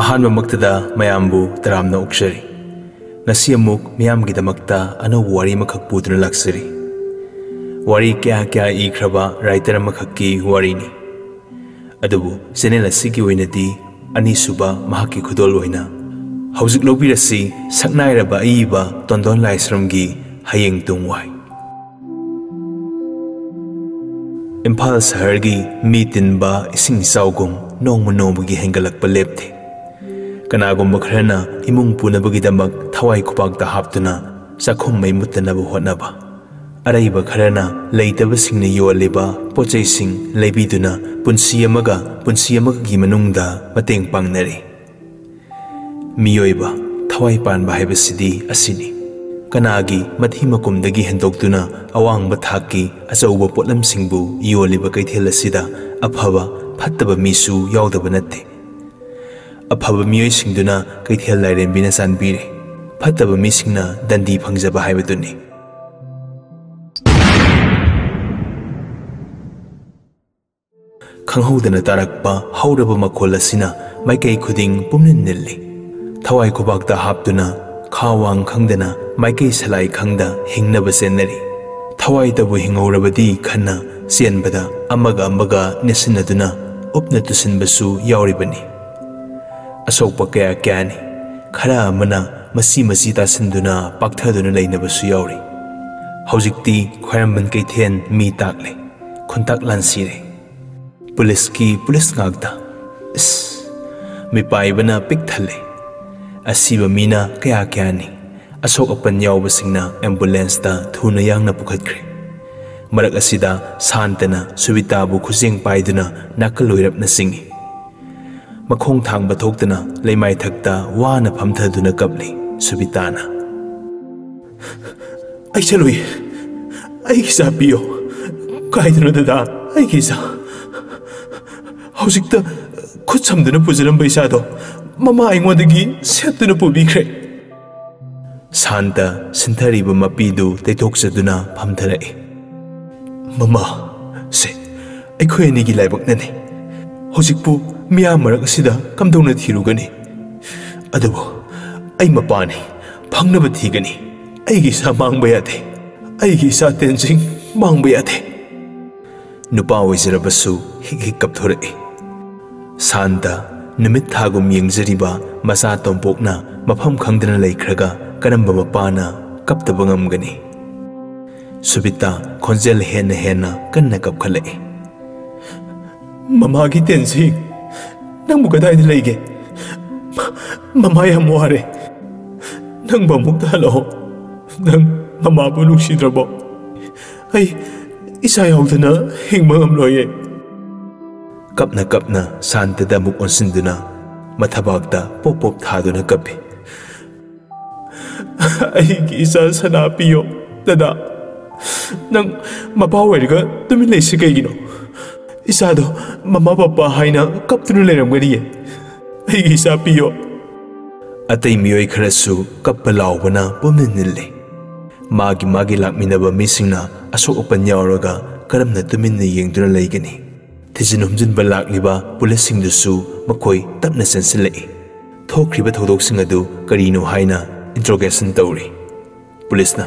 ꯑꯍꯥꯟꯕ ꯃꯛꯇꯗ ꯃꯌꯥꯝꯕꯨ ꯇꯔꯥꯝꯅ ꯑꯣꯛꯆꯔꯤ ꯉꯁꯤ ꯑꯃꯨꯛ ꯃꯤꯌꯥꯝꯒꯤꯗꯃꯛꯇ ꯑꯅꯧꯕ ꯋꯥꯔꯤ ꯑꯃꯈꯛ ꯄꯨꯗꯨꯅ ꯂꯥꯛꯆꯔꯤ ꯋꯥꯔꯤ ꯀꯌꯥ ꯏꯈ꯭ꯔꯕ ꯔꯥꯏꯇꯔ ꯑꯃꯈꯛꯀꯤ ꯋꯥꯔꯤꯅꯤ ꯑꯗꯨꯕꯨ ꯆꯦꯅꯦꯜ ꯑꯁꯤꯒꯤ ꯑꯣꯏꯅꯗꯤ ꯑꯅꯤꯁꯨꯕ ꯃꯍꯥꯛꯀꯤ ꯈꯨꯗꯣꯜ ꯑꯣꯏꯅ ꯍꯧꯖꯤꯛ ꯂꯧꯕꯤꯔꯁꯤ ꯁꯛꯅꯥꯏꯔꯕ ꯑꯏꯕ ꯇꯣꯟꯗꯣꯟ ꯂꯥꯏꯁ꯭ꯔꯝꯒꯤ ꯍꯌꯦꯡꯇꯨꯡꯋꯥꯏ ꯏꯝꯐꯥꯜ ꯁꯍꯔꯒꯤ ꯃꯤ ꯇꯤꯟꯕ ꯏꯁꯤꯡ ꯏꯆꯥꯎꯒꯨꯝ ꯅꯣꯡꯃ ꯅꯣꯡꯃꯒꯤ ꯍꯦꯟꯒꯠꯂꯛꯄ ꯂꯦꯞꯇꯦ ꯀꯅꯥꯒꯨꯝꯕ ꯈꯔꯅ ꯏꯃꯨꯡ ꯄꯨꯅꯕꯒꯤꯗꯃꯛ ꯊꯋꯥꯏ ꯈꯨꯄꯥꯛꯇ ꯍꯥꯞꯇꯨꯅ ꯆꯥꯛꯈꯨꯝ ꯃꯩ ꯃꯨꯠꯇꯅꯕ ꯍꯣꯠꯅꯕ ꯑꯔꯩꯕ ꯈꯔꯅ ꯂꯩꯇꯕꯁꯤꯡꯅ ꯌꯣꯜꯂꯤꯕ ꯄꯣꯠꯆꯩꯁꯤꯡ ꯂꯩꯕꯤꯗꯨꯅ ꯄꯨꯟꯁꯤ ꯑꯃꯒꯒꯤ ꯃꯅꯨꯡꯗ ꯃꯇꯦꯡ ꯄꯥꯡꯅꯔꯤ ꯃꯤꯑꯣꯏꯕ ꯊꯋꯥꯏ ꯄꯥꯟꯕ ꯍꯥꯏꯕꯁꯤꯗꯤ ꯑꯁꯤꯅꯤ ꯀꯅꯥꯒꯤ ꯃꯊꯤ ꯃꯀꯨꯝꯗꯒꯤ ꯍꯦꯟꯗꯣꯛꯇꯨꯅ ꯑꯋꯥꯡꯕ ꯊꯥꯛꯀꯤ ꯑꯆꯧꯕ ꯄꯣꯠꯂꯝꯁꯤꯡꯕꯨ ꯌꯣꯜꯂꯤꯕ ꯀꯩꯊꯦꯜ ꯑꯁꯤꯗ ꯑꯐꯕ ꯐꯠꯇꯕ ꯃꯤꯁꯨ ꯌꯥꯎꯗꯕ ꯅꯠꯇꯦ ꯑꯐꯕ ꯃꯤꯑꯣꯏꯁꯤꯡꯗꯨꯅ ꯀꯩꯊꯦꯜ ꯂꯥꯏꯔꯦꯝꯕꯤꯅ ꯆꯥꯟꯕꯤꯔꯤ ꯐꯠꯇꯕ ꯃꯤꯁꯤꯡꯅ ꯗꯟꯗꯤ ꯐꯪꯖꯕ ꯍꯥꯏꯕꯗꯨꯅꯤ ꯈꯪꯍꯧꯗꯅ ꯇꯥꯔꯛꯄ ꯍꯧꯔꯕ ꯃꯈꯣꯜ ꯑꯁꯤꯅ ꯃꯥꯏꯀꯩ ꯈꯨꯗꯤꯡ ꯄꯨꯝꯅꯤꯟ ꯅꯤꯜꯂꯤ ꯊꯋꯥꯏ ꯈꯨꯕꯥꯛꯇ ꯍꯥꯞꯇꯨꯅ ꯈꯥꯋꯥꯡ ꯈꯪꯗꯅ ꯃꯥꯏꯀꯩ ꯁꯂꯥꯏ ꯈꯪꯗ ꯍꯤꯡꯅꯕ ꯆꯦꯟꯅꯔꯤ ꯊꯋꯥꯏꯇꯕꯨ ꯍꯤꯡꯍꯧꯔꯕꯗꯤ ꯈꯟꯅ ꯆꯦꯟꯕꯗ ꯑꯃꯒ ꯅꯦꯠꯁꯤꯟꯅꯗꯨꯅ ꯎꯞꯅ ꯇꯨꯁꯤꯟꯕꯁꯨ ꯌꯥꯎꯔꯤꯕꯅꯤ ꯑꯁꯣꯛꯄ ꯀꯌꯥꯅꯤ ꯈꯔ ꯑꯃꯅ ꯃꯆꯤ ꯇꯥꯁꯤꯟꯗꯨꯅ ꯄꯥꯛꯊꯗꯨꯅ ꯂꯩꯅꯕꯁꯨ ꯌꯥꯎꯔꯤ ꯍꯧꯖꯤꯛꯇꯤ ꯈ꯭ꯋꯥꯏꯔꯝꯕꯟ ꯀꯩꯊꯦꯜ ꯃꯤ ꯇꯥꯛꯂꯦ ꯈꯨꯟꯇꯥꯛ ꯂꯥꯟꯁꯤꯔꯦ ꯄꯨꯂꯤꯁ ꯉꯥꯛꯇ ꯃꯤꯄꯥꯏꯕꯅ ꯄꯤꯛ ꯊꯜꯂꯦ ꯑꯁꯤꯕ ꯃꯤꯅ ꯀꯌꯥꯅꯤ ꯑꯁꯣꯛ ꯑꯄꯟ ꯌꯥꯎꯕꯁꯤꯡꯅ ꯑꯦꯝꯕꯨꯂꯦꯟꯁꯇ ꯊꯨꯅ ꯌꯥꯡꯅ ꯄꯨꯈꯠꯈ꯭ꯔꯦ ꯃꯔꯛ ꯑꯁꯤꯗ ꯁꯥꯟꯇꯅ ꯁꯨꯕꯤꯇꯥꯕꯨ ꯈꯨꯖꯦꯡ ꯄꯥꯏꯗꯨꯅ ꯅꯥꯀꯜ ꯂꯣꯏꯔꯞꯅ ꯆꯤꯡꯏ ꯃꯈꯣꯡ ꯊꯥꯡꯕ ꯊꯣꯛꯇꯅ ꯂꯩꯃꯥꯏꯊꯛꯇ ꯋꯥꯅ ꯐꯝꯊꯗꯨꯅ ꯀꯞꯂꯤ ꯁꯨꯕꯤꯇꯥꯅ ꯑꯩ ꯆꯠꯂꯨꯏ ꯑꯩꯒꯤ ꯏꯆꯥ ꯄꯤꯌꯣ ꯀꯥꯏꯗꯅꯣ ꯗꯗꯥ ꯑꯩꯒꯤ ꯏꯆꯥ ꯍꯧꯖꯤꯛꯇ ꯈꯨꯠ ꯁꯝꯗꯨꯅ ꯄꯨꯖꯔꯝꯕ ꯏꯆꯥꯗꯣ ꯃꯃꯥ ꯑꯩꯉꯣꯟꯗꯒꯤ ꯁꯦꯠꯇꯨꯅ ꯄꯨꯕꯤꯈ꯭ꯔꯦ ꯁꯥꯟꯇ ꯁꯤꯟꯊꯔꯤꯕ ꯃꯄꯤꯗꯨ ꯇꯩꯊꯣꯛꯆꯗꯨꯅ ꯐꯝꯊꯔꯛꯏ ꯃꯃꯥ ꯁꯦ ꯑꯩꯈꯣꯏ ꯑꯅꯤꯒꯤ ꯂꯥꯏꯕꯛꯅꯅꯤ ꯍꯧꯖꯤꯛꯄꯨ ꯃꯤꯌꯥꯝ ꯃꯔꯛ ꯑꯁꯤꯗ ꯀꯝꯗꯧꯅ ꯊꯤꯔꯨꯒꯅꯤ ꯑꯗꯨꯕꯨ ꯑꯩ ꯃꯄꯥꯅꯤ ꯐꯪꯅꯕ ꯊꯤꯒꯅꯤ ꯑꯩꯒꯤ ꯏꯆꯥ ꯃꯥꯡꯕ ꯌꯥꯗꯦ ꯑꯩꯒꯤ ꯏꯆꯥ ꯇꯦꯟꯖꯤꯡ ꯃꯥꯡꯕ ꯌꯥꯗꯦ ꯅꯨꯄꯥ ꯑꯣꯏꯖꯔꯕꯁꯨ ꯍꯤꯛ ꯀꯞꯊꯣꯔꯛꯏ ꯁꯥꯟꯇ ꯅꯨꯃꯤꯠ ꯊꯥꯒꯨꯝ ꯌꯦꯡꯖꯔꯤꯕ ꯃꯆꯥ ꯇꯣꯝꯄꯣꯛꯅ ꯃꯐꯝ ꯈꯪꯗꯅ ꯂꯩꯈ꯭ꯔꯒ ꯀꯔꯝꯕ ꯃꯄꯥꯅ ꯀꯞꯇꯕ ꯉꯝꯒꯅꯤ ꯁꯨꯕꯤꯇꯥ ꯈꯣꯟꯖꯦꯜ ꯍꯦꯟꯅ ꯀꯟꯅ ꯀꯞꯈꯠꯂꯛꯏ ꯃꯃꯥꯒꯤ ꯇꯦꯟꯖꯤꯡ ꯅꯪꯕꯨ ꯀꯗꯥꯏꯗ ꯂꯩꯒꯦ ꯃꯃꯥ ꯌꯥꯝ ꯋꯥꯔꯦ ꯅꯪꯕꯨ ꯑꯃꯨꯛꯇ ꯍꯜꯂꯛꯑꯣ ꯅꯪ ꯃꯃꯥꯕꯨ ꯅꯨꯡꯁꯤꯗ꯭ꯔꯕꯣ ꯑꯩ ꯏꯆꯥ ꯌꯥꯎꯗꯅ ꯍꯤꯡꯕ ꯉꯝꯂꯣꯏꯌꯦ ꯀꯞꯅ ꯁꯥꯟꯇꯗ ꯑꯃꯨꯛ ꯑꯣꯟꯁꯤꯟꯗꯨꯅ ꯃꯊꯕꯥꯛꯇ ꯄꯣꯞ ꯊꯥꯗꯨꯅ ꯀꯞꯄꯤ ꯑꯩꯒꯤ ꯏꯆꯥ ꯁꯅꯥ ꯄꯤꯌꯣ ꯗꯗꯥ ꯅꯪ ꯃꯄꯥ ꯑꯣꯏꯔꯒ ꯇꯨꯃꯤꯟ ꯂꯩꯁꯤ ꯀꯩꯒꯤꯅꯣ ꯏꯆꯥꯗꯣ ꯃꯃꯥ ꯄꯄꯥ ꯍꯥꯏꯅ ꯀꯞꯇꯨꯅ ꯂꯩꯔꯝꯒꯅꯤꯌꯦ ꯑꯩꯒꯤ ꯏꯆꯥ ꯄꯤꯌꯣ ꯑꯇꯩ मियोई खरसु कप्पा लाउबना पुमने निल्ले मागी लाकमिनबा मिसिंगना असोक अपन यावरगा करमना तुमिन्ना येंगदुना लेगनी थिजिन हुमजिनबा लाकलिबा पुलिससिंगदुसु मखोई तपना सेंसिलई थोखरिबा थौदोकसिंग अदु करिनो हाइना इंट्रोगेशन तौरी पुलिसना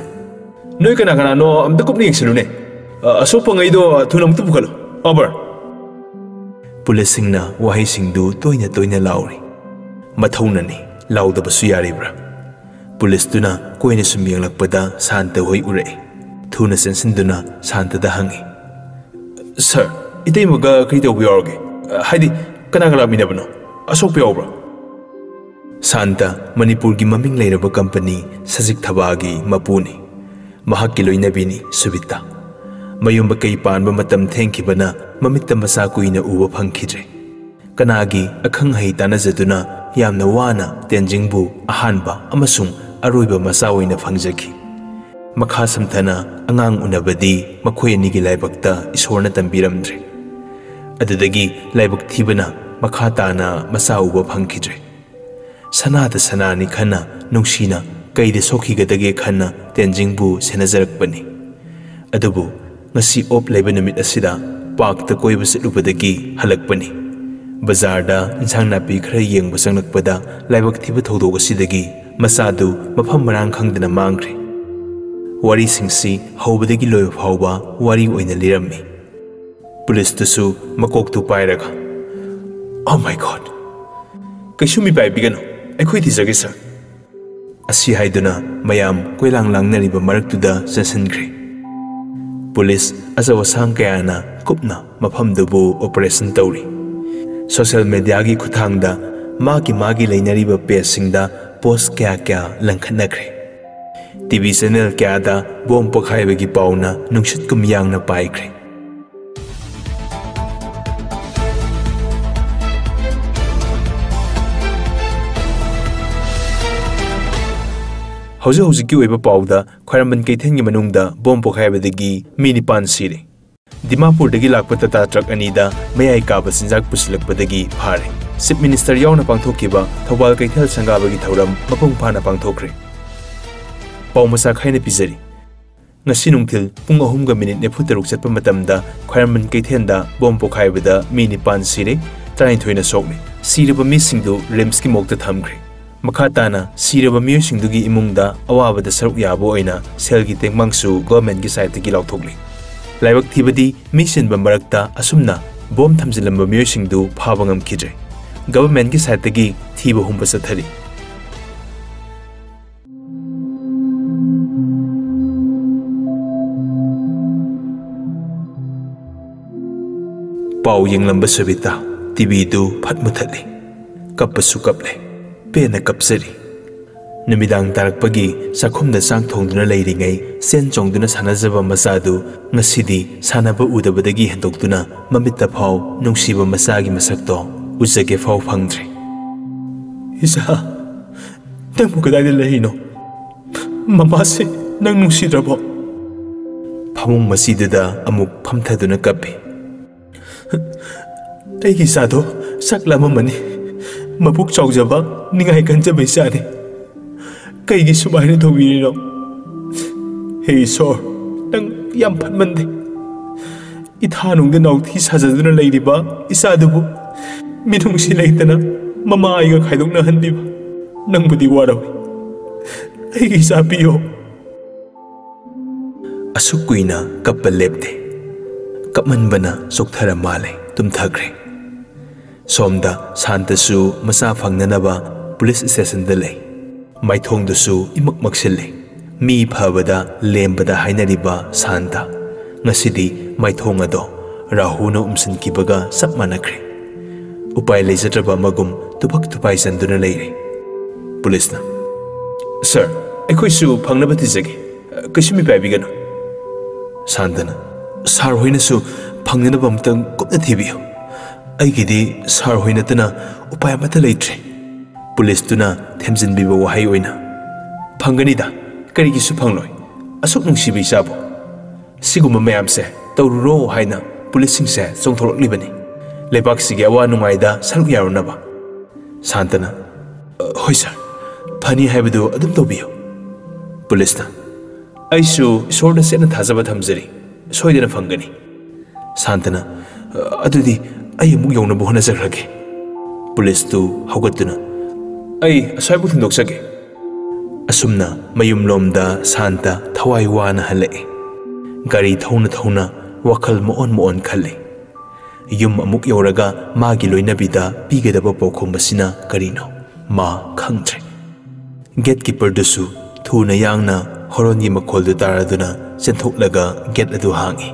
नोय कना कना नो अमता कुपनि येंगसिलुने असोपंगैदो थुनमतु पुखलो ओवर पुलिससिंगना वाहिसिंगदु तोइना लाउरी मथौननी लाउदबसु यारिब्रा पुलिसदुना कोइना सुम येंगलकपदा शांत होई उरे थुना सेंसिनदुना शांतदा हंगी सर इतेमगा करि तौबि यावगे हाइदि कना कना मिनबनो असोक यावब्रा शांत मणिपुर की ममिंग लेरबा कंपनी सजिक थबागी मपुनी महाक्की लोइनबिनी सुबिता मयुम कई पानबा मतम थेंखिबना ममित्त मसा कुइना उबा फंखिद्रे कनागी अखंग हई तानजदुना यामना वाना तेंजिंगबु अहानबा अमसुंग अरोइबा मसा ओइना फंगजखि मखा समथना अंगांग उनबदी मखोय अनिगी लाइबक्ता ईश्वरना तंबिरमद्रे अदुदगी लाइबक थीबना मखा ताना मसा उबा फंखिद्रे सनादा सनानी खन्ना नुंगसीना कईदे सोखिगदगे खन्ना तेंजिंगबु सेनजरकपनी अदुबु ngasi op leba numit asida park ta koiba situbadagi halakpani Bazarda insang napi khara yengba sanglakpada laibak thiba thodog asidagi masadu mafam marang khangdana mangkhre. Wari singsi haubadagi loy phauba wari oina lirammi. Police tusu makok tu pairaga. Oh my god. Kaisumi pai bigano. Ekhoi thizage sir. Asi haiduna mayam koilang langnariba maraktuda sasankhre. Police azawa sang kayana kupna mafamdubu operation tawri. Social media gi khuthangda magi leinariba page singda post kya langkhanakre. TV channel kya da bom pokhaibagi pauna nungshit kum yangna paikre. Hauji ki oiba pauda khwaramban keithen gi manungda bom pokhaibadagi mini pan sire. Dimapur dagi lakpa tata truck anida mayai kaba sinjak pusilakpadagi phare. Chief Minister yauna pangthokiba Thobal Kaithal Sangabagi thauram mapung phana pangthokre. Paumasa khaina pizari. Ngasi nungthil pung 3:47 chatpa matamda khwaramban keithenda bom pokhaibada mini pan sire trai thoina sokme. Siraba misingdu rims ki mokta thamkhre. Makhatana siraba miyosingdugi imungda awabada saruk yabo oina selgi tengmangsu government gi side gi lauthokli. Laibak thibadi mission bambarakta asumna bom thamjilamba miyosingdu phabangam khijre. Government gi side gi thiba humba sathari. Pau yenglamba Sunita TV du phatmuthali. Kappasu kaple. Pena kapsari. Numidang tarakpagi sakhumda sang thongduna leiringai sen chongduna sanajaba masadu ngasidi sanaba udabadagi hendoktuna mamitta phau nungsiba masagi masakto ujage phau phangdre. Isa tengmu kadai lehino mamase nang nungsidrabo. Phamung masidada amuk phamthaduna kapi. Aigi sado saklama mani mabuk chaujaba ningai kanjaba isani. Kaigi sumaina thobirino. Hey sir, nang yam phatmande. Ithanungda nauthi sajaduna leiriba isadubu minungsi leitana mama aiga khaidokna hanbiba. Nangbudi warawi. Aigi sapiyo. Asukuina kappa lepte. Kapmanbana sokthara male tumthakre. Somda santasu masa fangnanaba police station delay. Maithongdasu imak maksille. Mi phabada lembada hainariba santa. Ngasidi maithongado rahuna umsankibaga sapmanakre. Upai leijatraba magum tupak tupai sanduna leire. Police na. Sir, ekhoisu phangnaba tijage. Kaisumi paibigano. Santana. Sar hoinasu phangnanaba amtang kupna thibiyo. Aigidi sar hoinatana upay amata leitre. Police tuna themjinbiba wahai oina. Phanganida karigisu phangloi. Asuk nungsibi sabo. Siguma mayamse tawruro haina police singse chongthoroklibani. Lebak sige awa nungaida saruk yarunaba. Santana. Hoi sir. Phani haibadu adum tobiyo. Police na. Aisu isorda sena thajaba thamjari. Soidana phangani. Santana. Adudi ai amuk yaunabu honajakrage. Police tu haugatuna. Ai asaibu thindokjage. Asumna mayumlomda santa thawai wana halai. Gari thona wakhal moon khalle. Yum amuk yauraga magi loinabida pigadaba paukhommasina karino ma khangtre. Gatekeeper dusu thuna yangna horongi makholdu taraduna chenthoklaga gate adu hangi.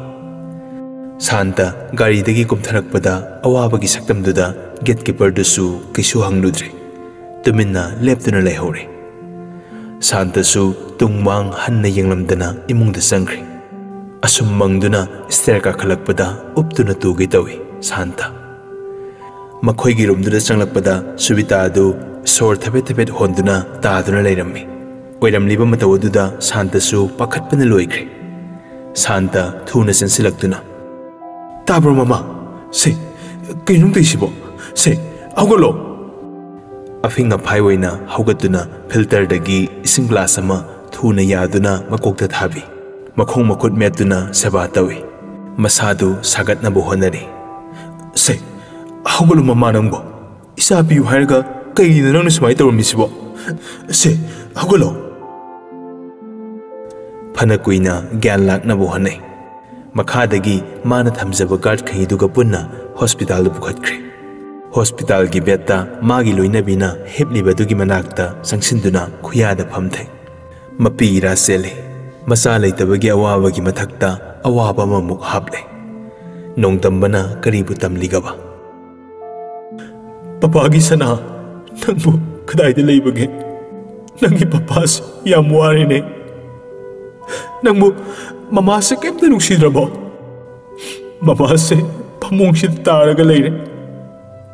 Santa gari dagi kumtharakpada awabagi saktamduda gatekeeper dusu kisu hangludre. Tuminna leptuna leihore. Santa su tungmang hanna yenglamdana imungda sangre. Asum mangduna stair kakhalakpada uptuna tugi tawi Santa. Makhoigi rumduna changlakpada Sunita adu sor thabet honduna taaduna leirammi. Oiramliba matawaduda Santa su pakhatpana loikre. Santa thuna sensilaktuna. Tabro mama, se, kainung taisibo, se, augalo. Afinga phaiwaina haugatuna filter dagi ising glass ama thuna yaduna makokta thabi. Makhong makut metuna seba tawi. Masadu sagatnabu honari. Se, Hogolo mama nangbo. Isa piu hairga kai na nang sumai tawrmisibo. Se hogolo. Phana kuina gyan laknabu hanai. Makhadagi mana thamjaba guard khaiduga punna hospital bukhatkre. Hospital gi betta magi loinabina heblibadugi manakta sangsinduna khuyada phamthai. Mapi ra sele masa leitabagi awabagi mathakta awaba mamuk haple. Nongtambana karibu tamligaba. Papagi sana nangbu kadaida leibage. Nangi papas yam warine. Nangbu mama se kemta nungsidrabo. Mama se pamungsid taraga leire.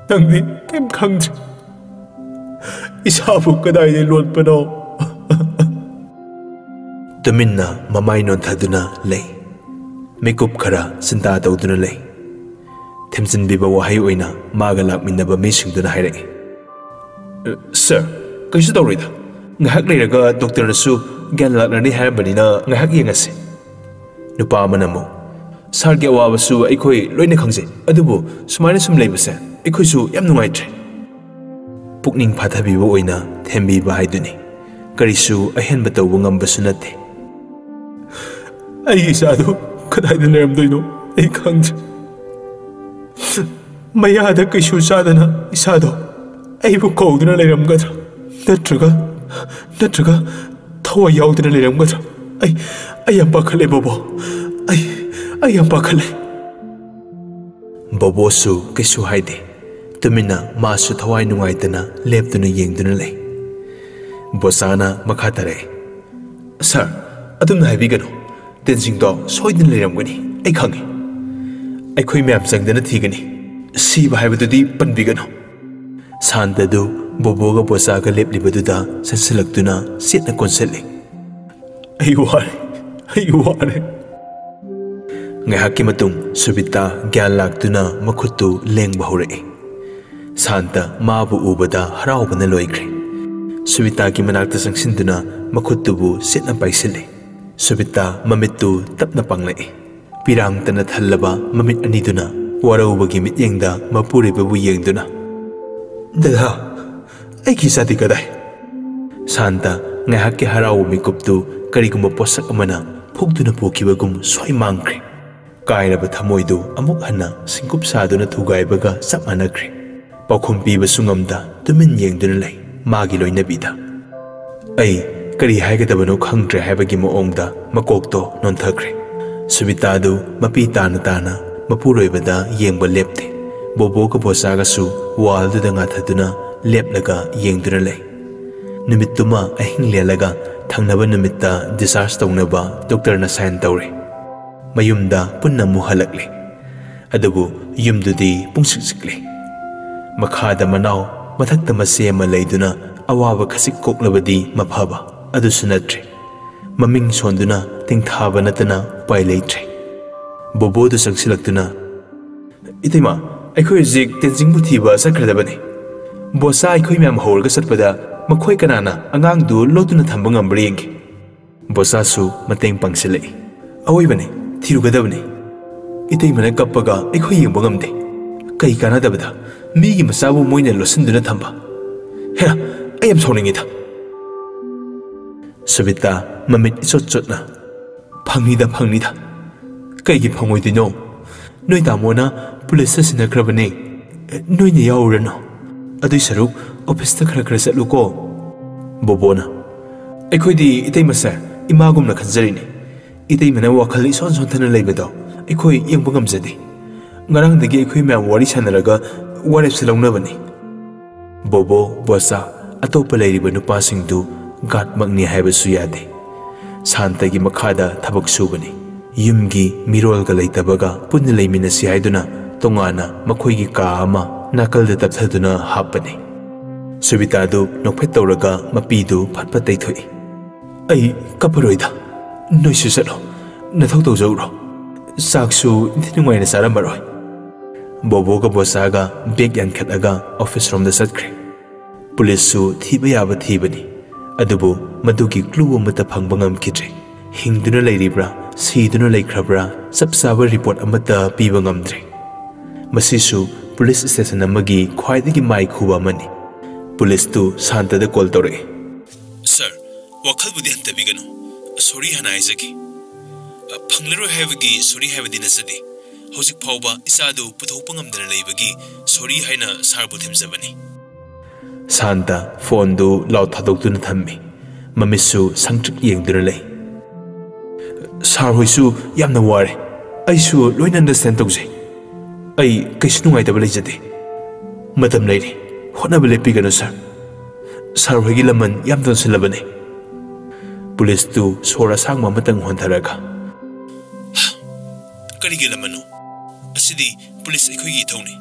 Nangdi kem khangdri. Isabu kadaida lotpano. Tuminna mamai non thaduna lei. Makeup khara sinta tawduna lei. Themsin biba wahai oina maga lakminaba misingduna hairei. Sir, kaisu tawrida. Ngahak leiraga doctor nasu gyan laknani hairbanina ngahak yengase. Nupa manamo. Sargi awabasu aikoi loina khangse. Adubu sumaina sum leibase. Aikoisu yam nungaitre. Pukning phathabiba oina thembiba haiduni. Karisu ahenba tawba ngambasu natte. Ai isadu kadaida leramdoino ai khangdre. Mayada kaisu sadana isado aibu kauduna leramgadra. Natraga thawa yauduna leramgadra. Ai am pakhale bobo. Ai am pakhale. Bobo su kaisu haide. Tumina masu thawai nungaitana leptuna yengduna lei. Bosana makhatare. Sir, adum haibigano. Tensingdo soidin leramgani. Ai khangi. Aikoi map sangdana thigani. Siba haibadudi panbigano. Sandadu boboga bosaga leplibaduda sansilaktuna sitna konselle. Ai ware. Ngahaki matung Subita gyan laktuna makhutu lengba hore. Santa mabu ubada haraubana loigre. Subita ki manakta sangsinduna makhutubu sitna paisille. Subita mamitu tapna panglai. Pirang tana thalaba mamit aniduna warauba mit yengda mapuri babu yengduna. Dada, aiki sati kadai. Santa ngahaki harau mikuptu karigumba posak amana phugduna pokibagum swai mangkre. Kairaba thamoidu amuk hana singkup saduna thugaibaga sap manakre. Paukhum piba sungamda tumin yengduna lei magi loinabida. Ai kari haigadabano khangdre haibagi moongda makokto nonthakre. Subita du mapi tana mapuroibada yengba lepte. Bobo ka bosaga su wal du da ngathaduna leplaga yengduna lei. Numituma ahing lelaga thangnaba numitta discharge tawnaba doctor na sign tawre. Mayumda punna muhalakle. Adubu yumdudi pungsiksikle. Makhada manaw mathakta masema leiduna awaba khasik koklabadi maphaba adu sunatre. Maming sonduna tingthaba natana pai leitre. Bobo du sangsilaktuna. Itima aikoi zik tenzing buthiba sakradabani. Bosa aikoi myam horga satpada makhoi kanana angang du lotuna thamba ngambri yengi. Bosa su mateng pangsilei. Awoibane thirugadabani. Itai mana kappaga aikoi yengba ngamde. Kai kanadabada migi masabu moina losinduna thamba. Hera ayam sawningida. Subita mamit isot-sotna. Pangnida. Kaigi pangoidino. Noi tamona pulisa sinakrabane. Noi ni yaurano. Adui saruk office khara satluko. Bobona. Aikoi itai masa imagumna khanjarini. Itai mana wakhal ison thana leibado. Aikoi yengba ngamjadi. Ngarangdagi aikoi myam wari sanaraga warep silawnabani. Bobo bosa atopa leiriba nupasingdu gat magni haibasu yade. Santagi makhada thabak subani. Yumgi mirolga leitabaga punna leiminasi haiduna tongana makhoigi ka ama nakalda tapthaduna hapani. Subita du nokphet tawraga mapidu phatpa taithoi. Ai kaparoida. Noisu satlo. Nathok tawjawro. Saksu inthinungaina sarambaroi. Boboga bosaga beg yankhataga office room da satkre. Police su thiba yaba thibani. Adubu madugi clue amata phangba ngamkidre. Hingduna leiribra siduna leikrabra sapsaba report amata piba ngamdre. Masisu police station अमगी ख्वाइदगी माइ खुबा मनी police तु शांतदा call तौरे sir वखल बुदि हंतबिगनो सॉरी हना आइजगी फंगलरो हैबगी सॉरी हैबदि नसदि हौजिक फावबा इसादु पुथौप ngamdana leibagi सॉरी हाइना सारबु थेमजबनी शांता फोन दु लाउ थादोक्तुना थम्मी ममिसु संगट्रिक येंगदुना ले सार होइसु यामना वारे आइसु लोइन अंडरस्टैंड तौजे आई कैसु नुंगाइतबा लेजदे मतम लेरि होनबा लेपिगनो सर होइगी लमन याम तोनसिलबने पुलिस तु सोरा सांगमा मतंग होनथरगा करिगे लमनो असिदी पुलिस एखोइगी थौनी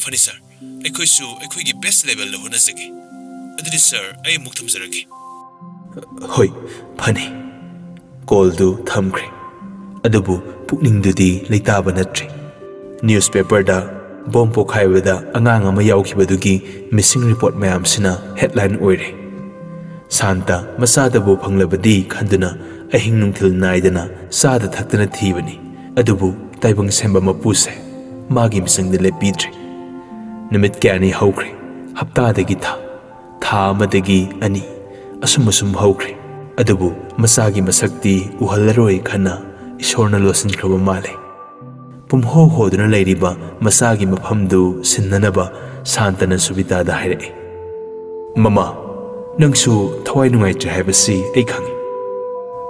फनी सर एखोइसु एखोइगी बेस्ट लेवल ल होनसगे अदुदि सर आई मुक थमजरगे होय फनी कॉल दु थमख्रे अदुबु पुकनिंगदुदी लेताबा नत्रि न्यूज़पेपर दा बॉम्ब पोखाइबदा अंगांग अमा यावखिबदुगी मिसिंग रिपोर्ट मयामसिना हेडलाइन ओइरे शांता मसादबु फंगलबदी खंदुना अहिंग नुंथिल नाइदना सादा थक्तना थीबनी अदुबु ताइबंग सेंबा मपुसे मागी मिसिंग दे लेपिद्रे निमित क्यानी हौख्रे हप्तादगी था अमदगी अनि असुम हौख्रे अदुबु मसागी मसक्ति उहल्लरोय खना ईश्वरना लोसनख्रबा माले पुमहो होदुना लेरिबा मसागी मफमदु सिन्ननबा शांतना सुबितादा हाइरे ममा नंगसु थवाई नुंगाइत्रे हाइबसि ऐ खंगी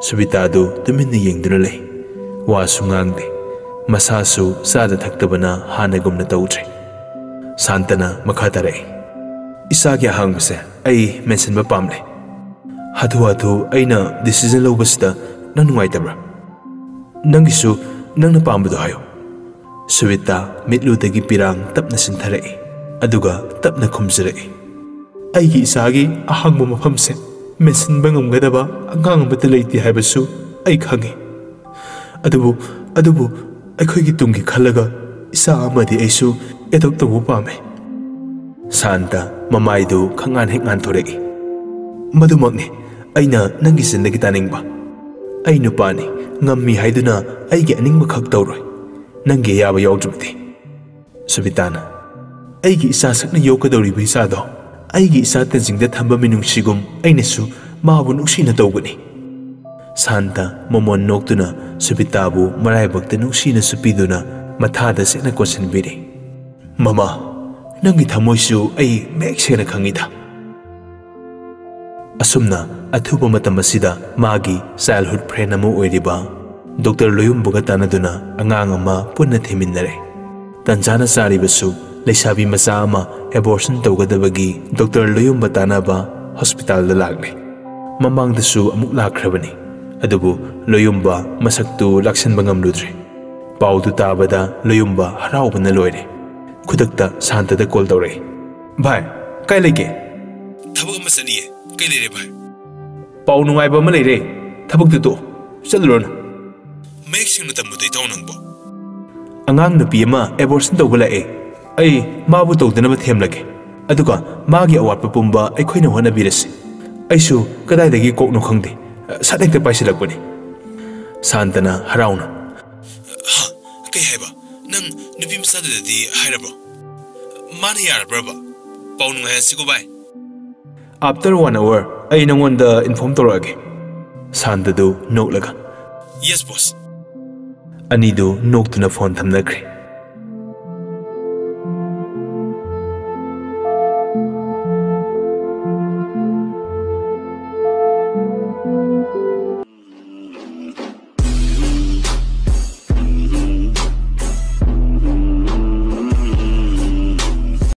सुबितादु तुमिन्ना येंगदुना ले वासु ngángde मसासु सादा थक्तबना हानगुमना तौद्रे शांतना मखा तारे इसागी हांगबसे ऐ मेंशनबा पामले हाथु ऐना डिसीजन लौबसदा नंग नुंगाइतब्रा नंगिसु नंगना पामबदो हायो Suvita मिटलुदगी पिरांग तपना सिंथरे अदुगा तपना खुमजरे आइगी इसागी अहांगबो मफमसे मेंशनबा ngamgadaba angang amata leiti haibsu ai khangi अदुबु अखोइगी Tungi खलगा इसा अमदि ऐसु एदोक तबु पामे शांता ममाइदु खंगान हेंगान थोरेगी मदुमकने ऐना नंगी सिंदगी तानिंगबा ऐ नुपानी ngammi haiduna aigi aningba khak tawroi nangi yaba yawdrubdi subitana aigi isa sakna yokadori bisa do aigi isa tensingda thamba minung sigum ainesu mabu nuksina tawgani Santa momon noktuna subitabu marai bakta nuksina supiduna mathada sena question biri mama nangi thamoisu ai mek sena khangida asumna athuba matam asida magi childhood friend amu oiriba Dr. Loyumbuga tanaduna angang ama punna theminnare tanjana saribasu leisabi macha ama abortion tawgadabagi Dr. Loyumba tanaba hospital da lagne mamangdasu amuk lakhrabani adubu Loyumba masaktu laksanba ngamludre paudu tabada Loyumba haraubana loire khudakta Santa da call tawre bhai kai lege thabak ama saniye kai lere bhai pau nungaiba ma lere thabak tu chalurona make sing natam budai tawnangbo angang nupi ama abortion tawbala ai mabu tawdana ba themlage aduga magi awatpa pumba aikhoina hona birasi aisu kadai dagi kokno khangde sadekta paisilakbani Santana harauna ha kai haiba nang nupi msadadi hairabro mani yarbraba paunu ngai sigo bai after 1 hour ai nangonda inform torage Santadu noklaga yes boss Anidu noktuna phone thamnakre